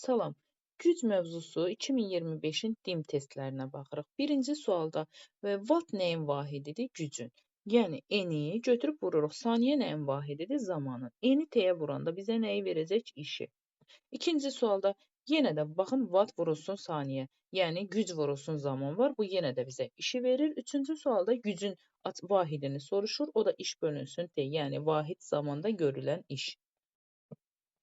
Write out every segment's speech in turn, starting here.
Salam. Güc mövzusu 2025-in DIM testlərinə baxırıq. Birinci sualda watt nəyin vahididir? Gücün. Yəni eni götürüb vururuq. Saniyə nəyin vahididir? Zamanın. Eni t-yə vuranda bizə nəyi verəcək? İşi. İkinci sualda yenə də baxın watt vurulsun saniyə. Yəni güc vurulsun zaman var. Bu yenə də bizə işi verir. Üçüncü sualda gücün vahidini soruşur. O da iş bölünsün t. Yəni vahid zamanda görülən iş.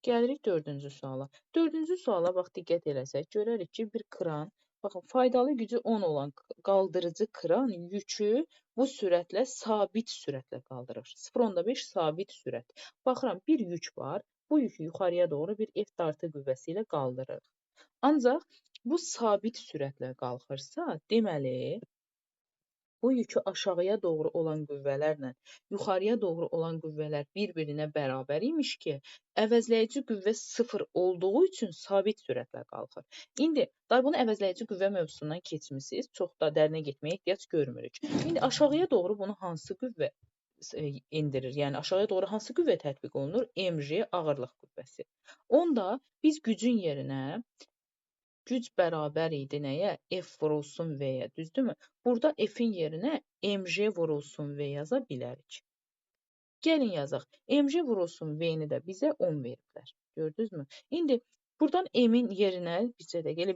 Gəlirik dördüncü suala. Dördüncü suala bax diqqət eləsək, görərik ki, bir kran, baxın, faydalı gücü 10 olan qaldırıcı kran yükü bu sürətlə sabit sürətlə qaldırır. 0.5 sabit sürət. Baxıram, bir yük var. Bu yükü yuxarıya doğru bir F dartı qüvvəsi ilə qaldırır. Ancaq bu sabit sürətlə qalxırsa, deməli, bu yükü aşağıya doğru olan qüvvələrlə yuxarıya doğru olan qüvvələr bir-birinə bərabər imiş ki, əvəzləyici qüvvə 0 olduğu üçün sabit sürətlə qalxır. İndi bunu əvəzləyici qüvvə mövzusundan keçmisiniz. Çox da dərinə getməyə ehtiyac görmürük. İndi aşağıya doğru bunu hansı qüvvə endirir? Yəni aşağıya doğru hansı qüvvə tətbiq olunur? mg ağırlıq qüvvəsi. Onda biz gücün yerinə güc bərabər idi nəyə? F vurulsun V-yə, düzdürmü? Burada F-in yerinə mg vurulsun V yaza bilərik. Gəlin yazaq. Mg vurulsun V-ni də bizə 10 veriblər. Gördünüzmü? İndi buradan M-in yerinə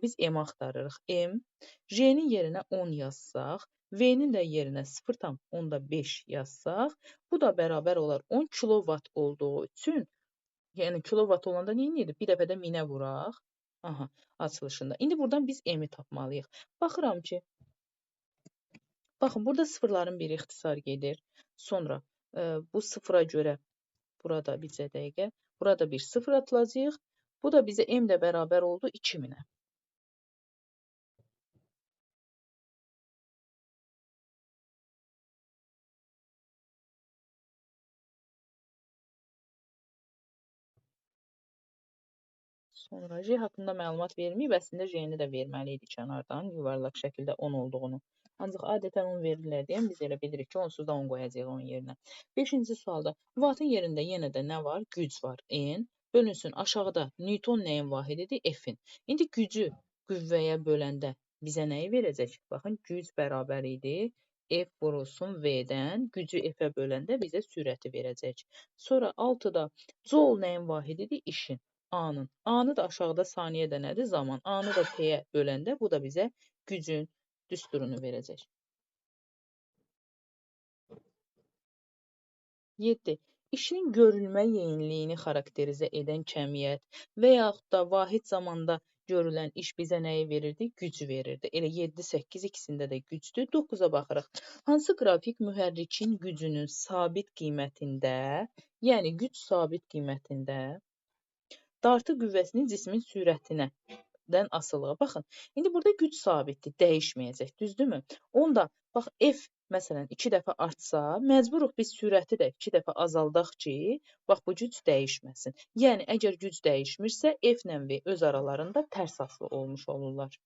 biz M axtarırıq. M, J-nin yerinə 10 yazsaq, V-nin də yerinə 0.5 yazsaq, bu da bərabər olar 10 kilovat olduğu üçün, yəni kilovat olanda nə edir? Bir dəfədə 1000-ə vuraq. Aha, açılışında. İndi buradan biz M-i tapmalıyıq. Baxıram ki, baxın, burada sıfırların biri ixtisar gedir. Sonra bu sıfıra görə burada bizə dəqiqə, burada bir sıfır atılacaq. Bu da bizə M də bərabər oldu 2000-ə. Sonra J haqqında məlumat verməyib, əslində J-ni də verməli idi kənardan, yuvarlaq şəkildə 10 olduğunu. Ancaq adətən 10 verirlər deyən biz elə bilirik ki, onsuz da 10 qoyacaq onun yerinə. 5-ci sualda wattın yerində yenə də nə var? Güc var. N bölünsün aşağıda Newton nəyin vahididir? F-in. İndi gücü qüvvəyə böləndə bizə nəyi verəcək? Baxın, güc bərabər idi. F vurulsun V-dən, gücü F-ə böləndə bizə sürəti verəcək. Sonra 6-da Joule nəyin vahididir? İşin. A-nın. A-nı da aşağıda saniyədə nədir? Zaman. A-nı da T-yə böləndə bu da bizə gücün düsturunu verəcək. 7. İşin görülmə yeyinliyini xarakterizə edən kəmiyyət və yaxud da vahid zamanda görülən iş bizə nəyi verirdi? Gücü verirdi. Elə 7, 8 ikisində də gücdür. 9-a baxırıq. Hansı qrafik mühərrikin gücünün sabit qiymətində, yəni güc sabit qiymətində dartı qüvvəsinin cismin sürətindən asılığı. Baxın, indi burada güc sabitdir, dəyişməyəcək, düzdürmü? Onda, bax, F, məsələn, 2 dəfə artsa, məcburuq biz sürəti də 2 dəfə azaldaq ki, bax, bu güc dəyişməsin. Yəni, əgər güc dəyişmirsə, F ilə V öz aralarında tərs asılı olmuş olurlar.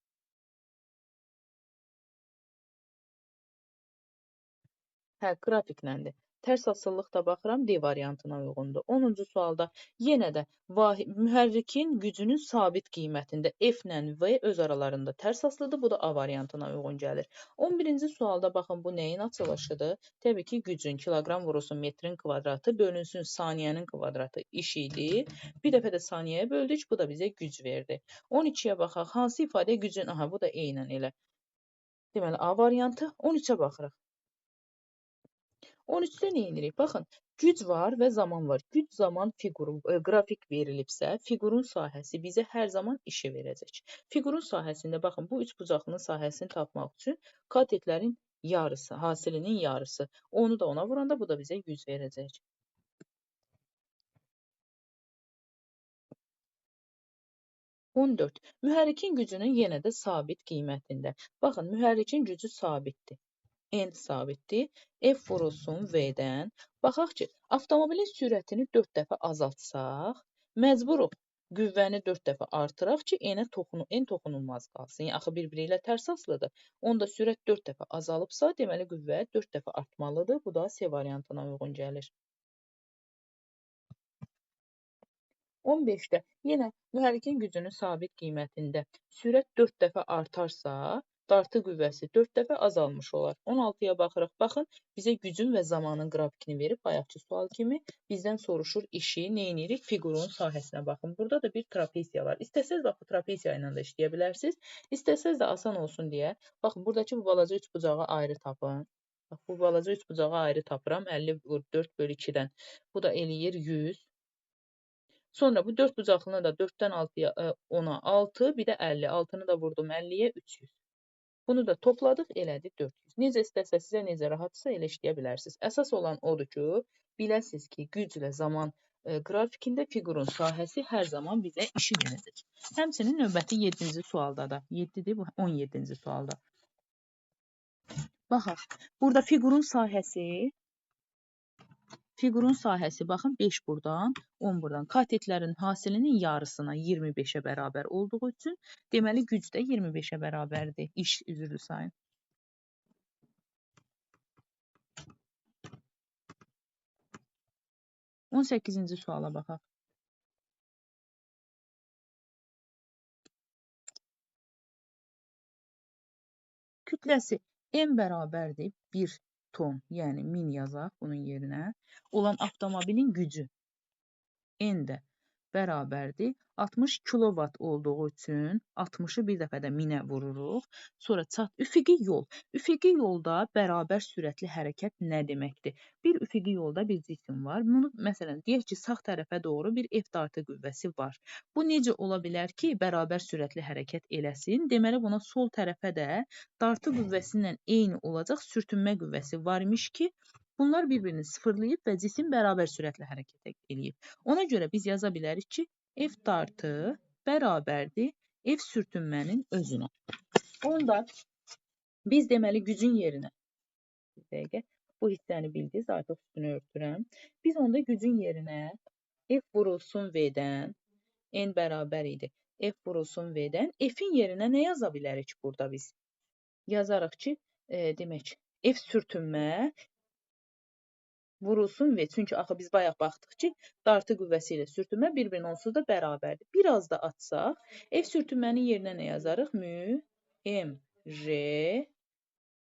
Hə, qrafikləndir. Tərs asıllıq da baxıram, D variantına uyğundur. 10-cu sualda yenə də mühərrikin gücünün sabit qiymətində F ilə V öz aralarında tərs asılıdır. Bu da A variantına uyğun gəlir. 11-ci sualda baxın, bu nəyin açılışıdır? Təbii ki, gücün kiloqram vurulsun metrin kvadratı bölünsün saniyənin kvadratı iş idi. Bir dəfə də saniyəyə böldük, bu da bizə güc verdi. 12-yə baxaq, hansı ifadə gücün, aha, bu da eynən elə. Deməli, A variantı. 13-ə baxırıq. 13-də nə edirik? Baxın, güc var və zaman var. Güc zaman fiquru, qrafik verilibsə, fiqurun sahəsi bizə hər zaman işi verəcək. Fiqurun sahəsində, baxın, bu üçbucaqlının sahəsini tapmaq üçün katetlərin yarısı, hasilinin yarısı. Onu da ona vuranda bu da bizə 100 verəcək. Mühərrikin gücünün yenə də sabit qiymətində. Baxın, mühərrikin gücü sabitdir. N sabitdir. F vurulsun V-dən. Baxaq ki, avtomobilin sürətini 4 dəfə azaltsaq, məcburuq qüvvəni 4 dəfə artıraq ki, N toxunulmaz qalsın. Yəni, axı bir-biri ilə tərs asılıdır. Onda sürət 4 dəfə azalıbsa, deməli qüvvə 4 dəfə artmalıdır. Bu da C variantına uyğun gəlir. 15-də yenə mühərrikin gücünün sabit qiymətində sürət 4 dəfə artarsa, dartı qüvvəsi 4 dəfə azalmış olar. 16-ya baxırıq. Baxın, bizə gücün və zamanın qrafikini verib bayaqçı sual kimi bizdən soruşur işi, nə edirik? Fiqurun sahəsinə baxın. Burada da bir trapeziya var. İstəsəz bax bu trapeziya ilə də işləyə bilərsiniz. İstəsəz də asan olsun deyə, baxın buradakı bu balaca üç bucağı ayrı tapın. Bax bu balaca üç bucağı ayrı tapıram. 50 vur 4 bölü 2-dən. Bu da eləyir 100. Sonra bu 4 bucaqlını da 4-dən 6-ya 10-a 6, bir də 50. 6-nı da vurdum 50-yə 300. Bunu da topladıq, elədi 400. Necə istəsə sizə necə rahatsa elə işləyə bilərsiniz. Əsas olan odur ki, biləsiniz ki, güclə zaman qrafikində fiqurun sahəsi hər zaman bizə işi verəcək. Həmçinin növbəti 7-ci sualda da, 7-dir bu 17-ci sualda. Baxaq, burada Fiqurun sahəsi, baxın 5 buradan, 10 buradan. Katetlərin hasilinin yarısına 25-ə bərabər olduğu üçün, deməli güc də 25-ə bərabərdir. İş üzrlü sayın. 18-ci suala baxaq. Kütləsi M bərabərdir 1 ton, yəni 1000 yazaq bunun yerinə. Olan avtomobilin gücü N də bərabərdir 60 kilovat olduğu üçün 60-ı bir dəfə də 1000-ə vururuq. Sonra üfüqi yol. Üfüqi yolda bərabər sürətli hərəkət nə deməkdir? Bir üfüqi yolda bir cisim var. Bunu məsələn deyək ki, sağ tərəfə doğru bir F dartı qüvvəsi var. Bu necə ola bilər ki, bərabər sürətli hərəkət eləsin? Deməli buna sol tərəfə də dartı qüvvəsi ilə eyni olacaq sürtünmə qüvvəsi varmış ki, bunlar bir-birini sıfırlayıb və cisim bərabər sürətlə hərəkət eləyib. Ona görə biz yaza bilərik ki, F dartı bərabərdir F sürtünmənin özünə. Onda biz deməli gücün yerinə, bir dəqiqə, bu hissəni bildiniz, artıq üstünü örtürəm. Biz onda gücün yerinə F vurulsun V-dən, N bərabər idi. F vurulsun V-dən, F-in yerinə nə yaza bilərik burada biz? Yazarıq ki, demək, F sürtünmə vurulsun V. Çünki axı biz bayaq baxdıq ki, dartı qüvvəsi ilə sürtünmə bir-birinin onsuz da bərabərdir. Biraz da atsaq, F sürtünmənin yerinə nə yazarıq? Mü, M, J.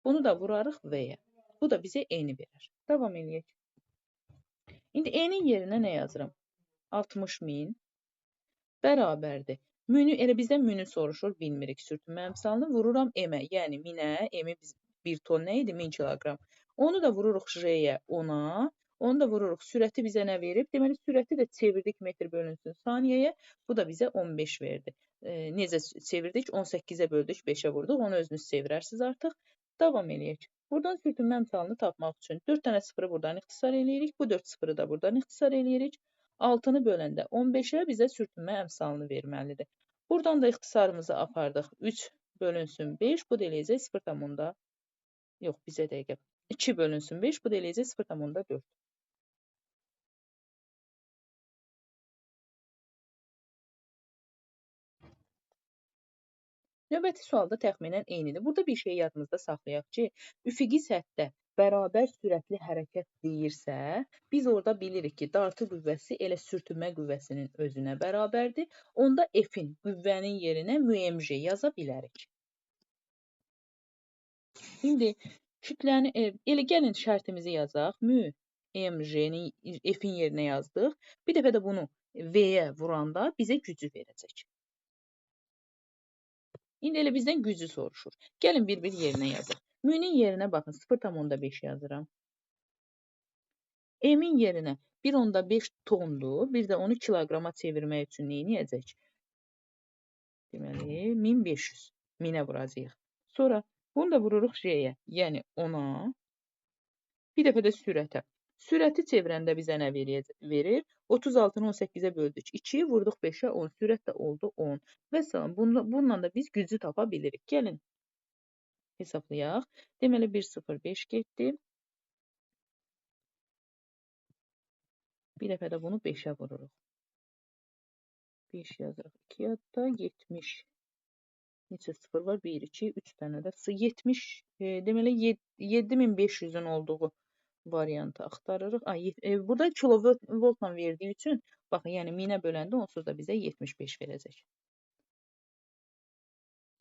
Bunu da vurarıq V-yə. Bu da bizə N-i verir. Davam edək. İndi N-in yerinə nə yazıram? 60.000 bərabərdir. Münü, elə bizdən münü soruşur, bilmirik sürtünmə əmsalını. Vururam M-ə, yəni 1000-ə, M-i biz 1 ton nə idi? 1000 kiloqram. Onu da vururuq J-yə 10-a. Onu da vururuq. Sürəti bizə nə verib? Deməli, sürəti də çevirdik metr bölünsün saniyəyə. Bu da bizə 15 verdi. Necə çevirdik? 18-ə böldük, 5-ə vurduq. Onu özünüz çevirərsiniz artıq. Davam eləyək. Buradan sürtünmə əmsalını tapmaq üçün 4 dənə sıfırı buradan ixtisar eləyirik. Bu 4 sıfırı da buradan ixtisar eləyirik. 6-nı böləndə 15-ə bizə sürtünmə əmsalını verməlidir. Buradan da ixtisarımızı apardıq. 3 bölünsün 5. Bu da eləyəcək 0,4. Yox, bizə dəqiqə. 2 bölünsün 5, bu da eləyəcək 0,4. Növbəti sualda təxminən eynidir. Burada bir şey yadımızda saxlayaq ki, üfüqi səthdə bərabər sürətli hərəkət deyirsə, biz orada bilirik ki, dartı qüvvəsi elə sürtünmə qüvvəsinin özünə bərabərdir. Onda F-in qüvvənin yerinə müMJ yaza bilərik. İndi kütləni, elə gəlin şərtimizi yazaq. MJ-ni F-in yerinə yazdıq. Bir dəfə də bunu V-yə vuranda bizə gücü verəcək. İndi elə bizdən gücü soruşur. Gəlin bir-bir yerinə yazaq. M-in yerinə baxın 0,5 yazıram. M-in yerinə 1,5 tondur. Bir də onu kiloqrama çevirmək üçün nə edəcək? Deməli 1500. 1000-ə vuracağıq. Sonra bunu da vururuq J-yə, yəni 10-a. Bir dəfə də sürətə. Sürəti çevirəndə bizə nə verir? 36-nı 18-ə böldük. 2 vurduq 5-ə 10. Sürət də oldu 10. Və salam. Bununla da biz gücü tapa bilirik. Gəlin hesablayaq. Deməli 1,05 getdi. Bir dəfə də bunu 5-ə vururuq. 5 yazırıq. 2 yadda 70. Neçə sıfır var? 1, 2, 3 dənə də. 70, deməli 7500-ün olduğu variantı axtarırıq. Burada kilovoltla verdiyi üçün Baxın, yəni 1000-ə böləndə onsuz da bizə 75 verəcək.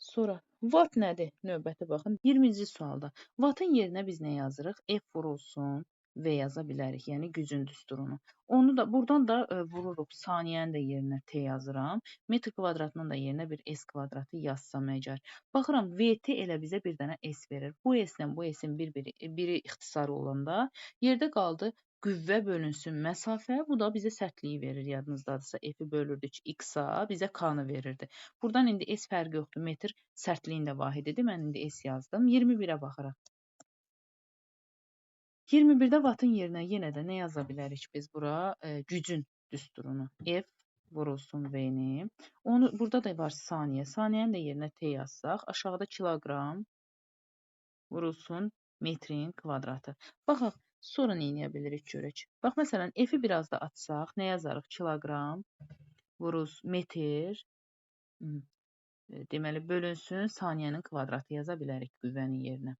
Sonra watt nədir? Növbəti baxın. 20-ci sualda wattın yerinə biz nə yazırıq? F vurulsun V yaza bilərik. Yəni gücün düsturunu. Onu da buradan da vururuq. Saniyənin də yerinə T yazıram. Metr kvadratının da yerinə bir S kvadratı yazsam əgər. Baxıram VT elə bizə bir dənə S verir. Bu S-lə bu S-in biri ixtisarı olanda yerdə qaldı qüvvə bölünsün məsafə. Bu da bizə sərtliyi verir. Yadınızdadırsa F-i bölürdük X-a, bizə K-nı verirdi. Buradan indi S fərqi yoxdur. Metr sərtliyin də vahididir. Mən indi S yazdım. 21-ə baxırıq. 21-də wattın yerinə yenə də nə yaza bilərik biz bura? Gücün düsturunu. F vurulsun V-ni. Onu burada da var saniyə. Saniyənin də yerinə T yazsaq, aşağıda kiloqram vurulsun metrin kvadratı. Baxaq, sonra nə edə bilirik görək. Bax, məsələn, F-i biraz da açsaq, nə yazarıq? Kiloqram vurulsun metr, deməli, bölünsün saniyənin kvadratı yaza bilərik qüvvənin yerinə.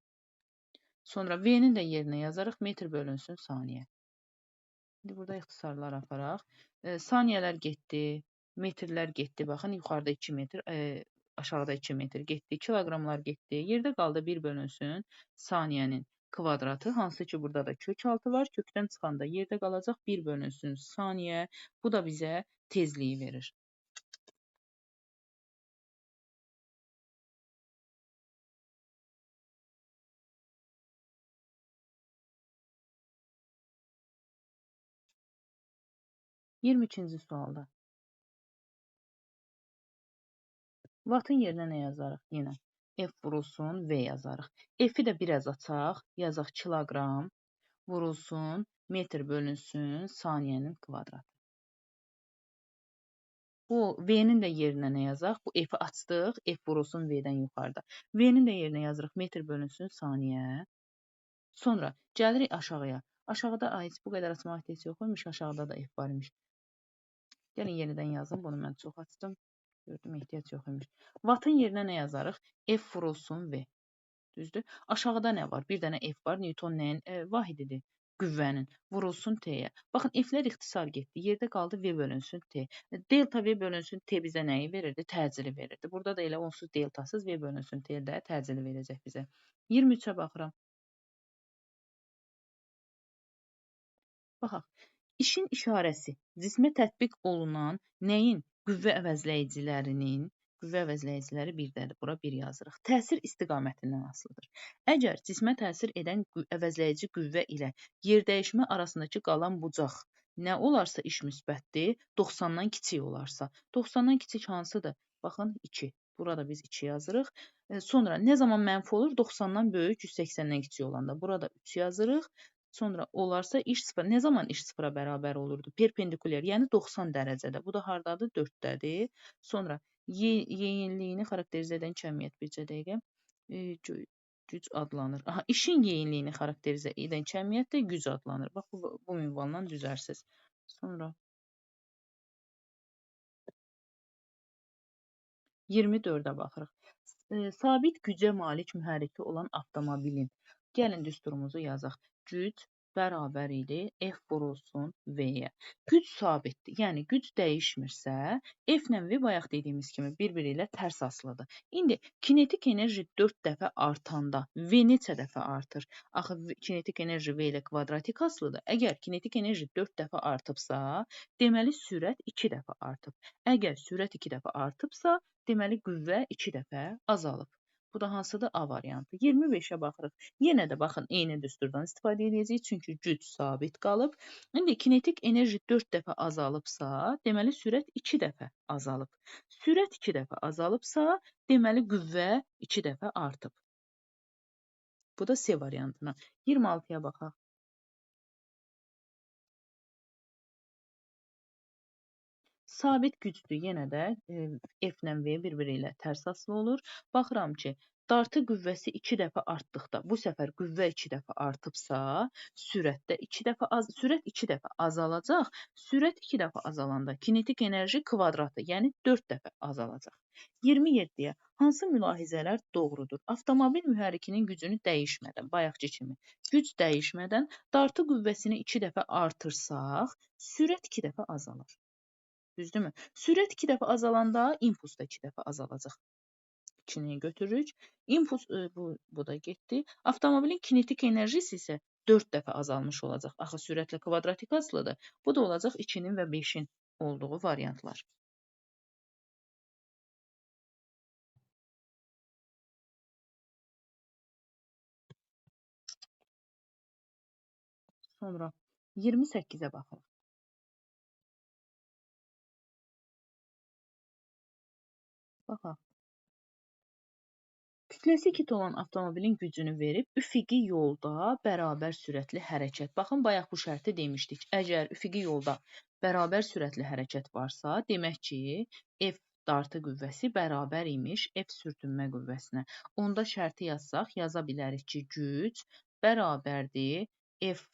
Sonra V-nin də yerinə yazarıq, metr bölünsün saniyə. İndi burada ixtisarlar aparaq. Saniyələr getdi, metrlər getdi. Baxın, yuxarıda 2 metr, aşağıda 2 metr getdi. Kiloqramlar getdi. Yerdə qaldı 1 bölünsün saniyənin kvadratı. Hansı ki, burada da kök altı var. Kökdən çıxanda yerdə qalacaq 1 bölünsün saniyə. Bu da bizə tezliyi verir. Iyirmi ikinci sualda. Wattın yerinə nə yazarıq? Yenə F vurulsun V yazarıq. F-i də biraz açaq, yazaq kiloqram vurulsun metr bölünsün saniyənin kvadratı. Bu V-nin də yerinə nə yazaq? Bu F-i açdıq, F vurulsun V-dən yuxarıda. V-nin də yerinə yazırıq metr bölünsün saniyə. Sonra gəlirik aşağıya. Aşağıda bu qədər açmaq ehtiyac yox imiş, aşağıda da F var imiş. Gəlin yenidən yazım, bunu mən çox açdım. Gördüm, ehtiyac yox imiş. Wattın yerinə nə yazarıq? F vurulsun V. Düzdür? Aşağıda nə var? Bir dənə F var. Newton nəyin vahididir? Qüvvənin. Vurulsun T-yə. Baxın, F-lər ixtisar getdi. Yerdə qaldı V bölünsün T. Delta V bölünsün T bizə nəyi verirdi? Təcili verirdi. Burada da elə onsuz deltasız V bölünsün T-də təcili verəcək bizə. 23-ə baxıram. Baxaq. İşin işarəsi cismə tətbiq olunan nəyin qüvvə əvəzləyiciləri birdədir. Bura bir yazırıq. Təsir istiqamətindən asılıdır. Əgər cismə təsir edən əvəzləyici qüvvə ilə yerdəyişmə arasındakı qalan bucaq nə olarsa iş müsbətdir, 90-dan kiçik olarsa. 90-dan kiçik hansıdır? Baxın, 2. Burada biz 2 yazırıq. Sonra nə zaman mənfi olur? 90-dan böyük, 180-dən kiçik olanda. Burada 3 yazırıq. Sonra olarsa iş sıfır. Nə zaman iş sıfıra bərabər olurdu? Perpendikulyar, yəni 90 dərəcədə. Bu da hardadır? 4-dədir. Sonra yeyinliyini xarakterizə edən kəmiyyət bircə dəqiqə güc adlanır. Aha, işin yeyinliyini xarakterizə edən kəmiyyət də güc adlanır. Bax, bu minvalla düzərsiz. Sonra 24-ə baxırıq. Sabit gücə malik mühərriki olan avtomobilin. Gəlin düsturumuzu yazaq. Güc bərabər idi F vurulsun V-yə. Güc sabitdir. Yəni güc dəyişmirsə, F ilə V bayaq dediyimiz kimi bir-biri ilə tərs asılıdır. İndi kinetik enerji 4 dəfə artanda V neçə dəfə artır? Axı kinetik enerji V ilə kvadratik asılıdır. Əgər kinetik enerji 4 dəfə artıbsa, deməli sürət 2 dəfə artıb. Əgər sürət 2 dəfə artıbsa, deməli qüvvə 2 dəfə azalıb. Bu da hansıdır? A variantı. 25-ə baxırıq. Yenə də baxın, eyni düsturdan istifadə edəcəyik. Çünki güc sabit qalıb. İndi kinetik enerji 4 dəfə azalıbsa, deməli sürət 2 dəfə azalıb. Sürət 2 dəfə azalıbsa, deməli qüvvə 2 dəfə artıb. Bu da C variantına. 26-ya baxaq. Sabit gücdür. Yenə də F ilə V bir-biri ilə tərs asılı olur. Baxıram ki, dartı qüvvəsi 2 dəfə artdıqda, bu səfər qüvvə 2 dəfə artıbsa, sürət 2 dəfə azalacaq. Sürət 2 dəfə azalanda kinetik enerji kvadratı, yəni 4 dəfə azalacaq. 27-yə hansı mülahizələr doğrudur? Avtomobil mühərrikinin gücünü dəyişmədən, bayaqki kimi, güc dəyişmədən dartı qüvvəsini 2 dəfə artırsaq, sürət 2 dəfə azalar. Düzdürmü? Sürət 2 dəfə azalanda impuls da 2 dəfə azalacaq. 2-ni götürürük. İmpuls bu da getdi. Avtomobilin kinetik enerjisi isə 4 dəfə azalmış olacaq. Axı sürətlə kvadratik asılıdır. Bu da olacaq 2-nin və 5-in olduğu variantlar. Sonra 28-ə baxırıq. Baxaq. Kütləsi 2 ton olan avtomobilin gücünü verib, üfüqi yolda bərabər sürətli hərəkət. Baxın, bayaq bu şərti demişdik. Əgər üfüqi yolda bərabər sürətli hərəkət varsa, demək ki, F dartı qüvvəsi bərabər imiş F sürtünmə qüvvəsinə. Onda şərti yazsaq, yaza bilərik ki, güc bərabərdir F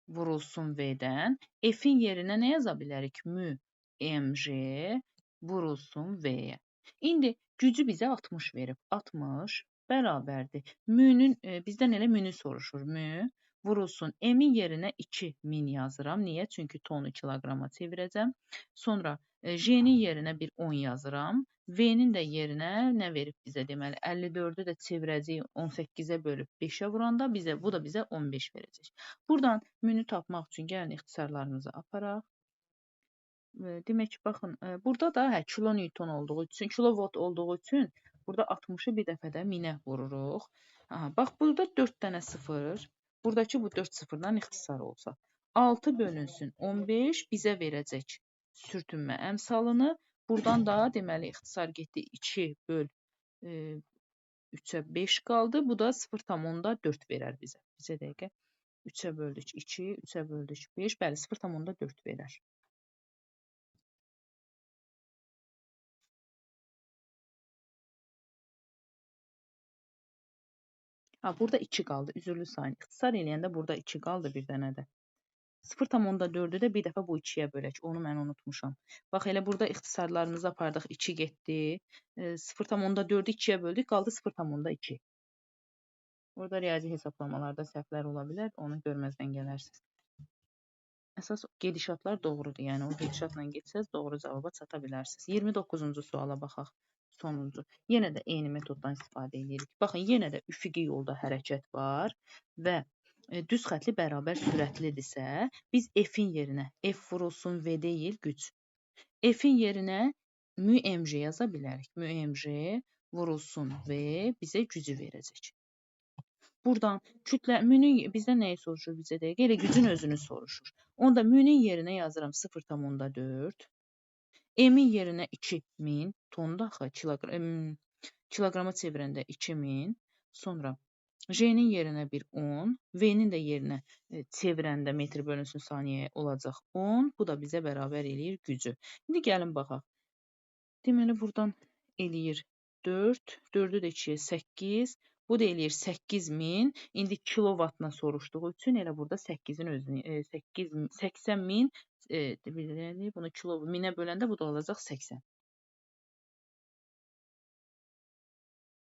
vurulsun V-dən. F-in yerinə nə yaza bilərik? Mü mg vurulsun V-yə. İndi gücü bizə 60 verib. 60 bərabərdir. Mü'nün, bizdən elə mü'nü soruşur. Mü vurulsun. M-in yerinə 2000 yazıram. Niyə? Çünki tonu kiloqrama çevirəcəm. Sonra J-nin yerinə bir 10 yazıram. V-nin də yerinə nə verib bizə deməli? 54-ü də çevirəcəyik 18-ə bölüb 5-ə vuranda bu da bizə 15 verəcək. Buradan mü'nü tapmaq üçün gəlin ixtisarlarımızı aparaq. Demək ki, baxın, burada da kilonewton olduğu üçün, kilovolt olduğu üçün burada 60-ı bir dəfə də 1000-ə vururuq. Bax, burada 4 dənə 0, buradakı bu 4 sıfırdan ixtisar olsa. 6 bölünsün 15 bizə verəcək sürtünmə əmsalını. Buradan da deməli ixtisar getdi 2 böl 3-ə 5 qaldı. Bu da 0,4 verər bizə. Bizə dəqiqə 3-ə böldük 2, 3-ə böldük 5, bəli 0,4 verər. Burada 2 qaldı. Üzürlü sayın ixtisar eləyəndə burada 2 qaldı bir dənə də. 0,4-ü də bir dəfə bu 2-yə bölək. Onu mən unutmuşam. Bax, elə burada ixtisarlarımızı apardıq. 2 getdi. 0,4-ü 2-yə böldük. Qaldı 0,2. Orada riyazi hesablamalarda səhvlər ola bilər. Onu görməzdən gələrsiniz. Əsas gedişatlar doğrudur. Yəni, o gedişatla getsəz doğru cavaba çata bilərsiniz. 29-cu suala baxaq. Sonuncu. Yenə də eyni metoddan istifadə edirik. Baxın, yenə də üfüqi yolda hərəkət var və düz xətli bərabər sürətlidirsə, biz F-in yerinə F vurulsun V deyil, güc. F-in yerinə mü mg yaza bilərik. Mü mg vurulsun V bizə gücü verəcək. Buradan kütlə, mü'nün bizdən nəyi soruşur bizə dəqiq? Elə gücün özünü soruşur. Onda mü'nün yerinə yazıram 0,4. M-in yerinə 2000, tonda axı, kiloqrama çevirəndə 2000, sonra J-nin yerinə bir 10, V-nin də yerinə çevirəndə metr bölünsün saniyəyə olacaq 10, bu da bizə bərabər eləyir gücü. İndi gəlin baxaq. Deməli, buradan eləyir 4, 4-ü də 2-yə 8, bu da eləyir 8000, indi kilovatla soruşduğu üçün elə burada 8-in özünü, 80.000, bunu kilo 1000-ə böləndə bu da olacaq 80.